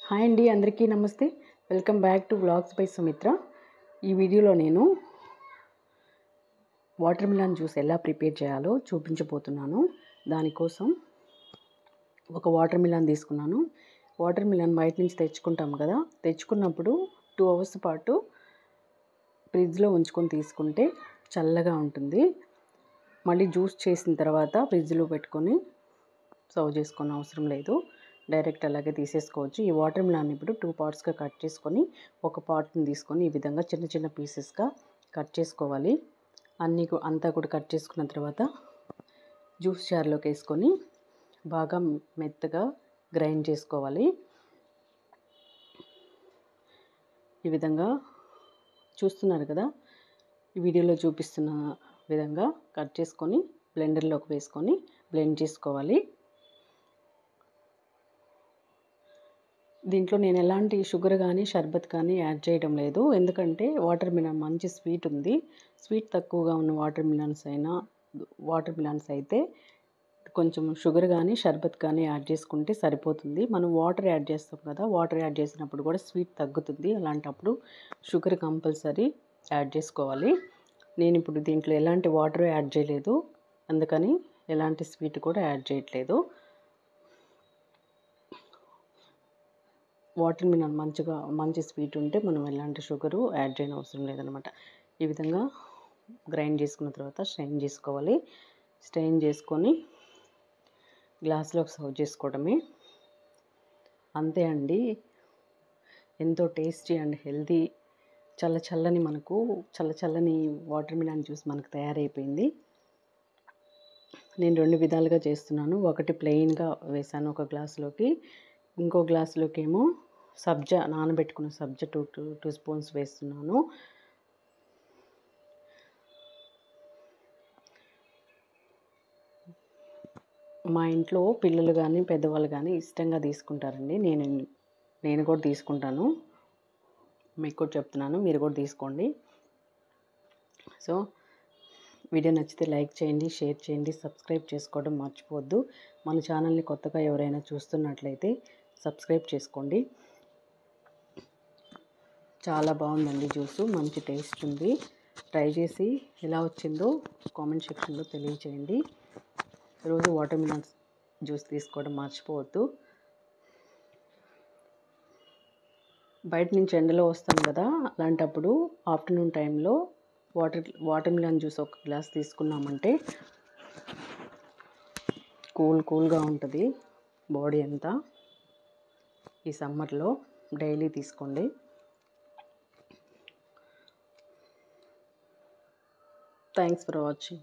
Hi అండి, అందరికీ నమస్తే. Welcome back to vlogs by Sumitra. ఈ వీడియోలో నేను వాటర్ మిలన్ జ్యూస్ ఎలా ప్రిపేర్ చేయాలో చూపించబోతున్నాను. దానికోసం ఒక వాటర్ మిలన్ తీసుకున్నాను. వాటర్ మిలన్ బయట నుంచి తెచ్చుకుంటాం కదా, తెచ్చుకున్నప్పుడు 2 అవర్స్ పాటు ఫ్రిడ్జ్లో ఉంచుకొని తీసుకుంటే చల్లగా ఉంటుంది. మళ్ళీ జ్యూస్ చేసిన తర్వాత ఫ్రిడ్జ్లో పెట్టుకొని సర్వ్ చేసుకునే అవసరం లేదు, డైరెక్ట్ అలాగే తీసేసుకోవచ్చు. ఈ వాటర్ మిలన్ ఇప్పుడు 2 పార్ట్స్గా కట్ చేసుకొని ఒక పార్ట్ని తీసుకొని ఈ విధంగా చిన్న చిన్న పీసెస్గా కట్ చేసుకోవాలి. అంతా కూడా కట్ చేసుకున్న తర్వాత జ్యూస్ జార్లోకి వేసుకొని బాగా మెత్తగా గ్రైండ్ చేసుకోవాలి. ఈ విధంగా చూస్తున్నారు కదా, ఈ వీడియోలో చూపిస్తున్న విధంగా కట్ చేసుకొని బ్లెండర్లోకి వేసుకొని బ్లెండ్ చేసుకోవాలి. దీంట్లో నేను ఎలాంటి షుగర్ కానీ షర్బత్ కానీ యాడ్ చేయడం లేదు, ఎందుకంటే వాటర్ మిలన్ మంచి స్వీట్ ఉంది. స్వీట్ తక్కువగా ఉన్న వాటర్ మిలన్స్ అయితే కొంచెం షుగర్ కానీ షర్బత్ కానీ యాడ్ చేసుకుంటే సరిపోతుంది. మనం వాటర్ యాడ్ చేస్తాం కదా, వాటర్ యాడ్ చేసినప్పుడు కూడా స్వీట్ తగ్గుతుంది. అలాంటప్పుడు షుగర్ కంపల్సరీ యాడ్ చేసుకోవాలి. నేను ఇప్పుడు దీంట్లో ఎలాంటి వాటర్ యాడ్ చేయలేదు, అందుకని ఎలాంటి స్వీట్ కూడా యాడ్ చేయట్లేదు. వాటర్ మిలన్ మంచి స్వీట్ ఉంటే మనం ఎలాంటి షుగరు యాడ్ చేయని అవసరం లేదనమాట. ఈ విధంగా గ్రైండ్ చేసుకున్న తర్వాత స్ట్రెయిన్ చేసుకోవాలి. స్ట్రెయిన్ చేసుకొని గ్లాస్లోకి సర్వ్ చేసుకోవడమే. అంతే అండి, ఎంతో టేస్టీ అండ్ హెల్తీ చల్లని వాటర్ మిలన్ జ్యూస్ మనకు తయారైపోయింది. నేను 2 విధాలుగా చేస్తున్నాను. ఒకటి ప్లెయిన్గా వేసాను ఒక గ్లాసులోకి, ఇంకో గ్లాసులోకి ఏమో నానబెట్టుకున్న సబ్జా 2 స్పూన్స్ వేస్తున్నాను. మా ఇంట్లో పిల్లలు కానీ పెద్దవాళ్ళు కానీ ఇష్టంగా తీసుకుంటారండి. నేను కూడా తీసుకుంటాను. మీకు కూడా చెప్తున్నాను, మీరు కూడా తీసుకోండి. సో వీడియో నచ్చితే లైక్ చేయండి, షేర్ చేయండి, సబ్స్క్రైబ్ చేసుకోవడం మర్చిపోవద్దు. మన ఛానల్ని కొత్తగా ఎవరైనా చూస్తున్నట్లయితే సబ్స్క్రైబ్ చేసుకోండి. చాలా బాగుందండి జ్యూసు, మంచి టేస్ట్ ఉంది. ట్రై చేసి ఎలా వచ్చిందో కామెంట్ సెక్షన్లో తెలియచేయండి. రోజు వాటర్ మిలన్ జ్యూస్ తీసుకోవడం మర్చిపోవద్దు. బయట నుంచి ఎండలో వస్తాం కదా, అలాంటప్పుడు ఆఫ్టర్నూన్ టైంలో వాటర్ మిలన్ జ్యూస్ ఒక గ్లాస్ తీసుకున్నామంటే కూల్గా ఉంటుంది బాడీ అంతా. ఈ సమ్మర్లో డైలీ తీసుకోండి. Thanks for watching.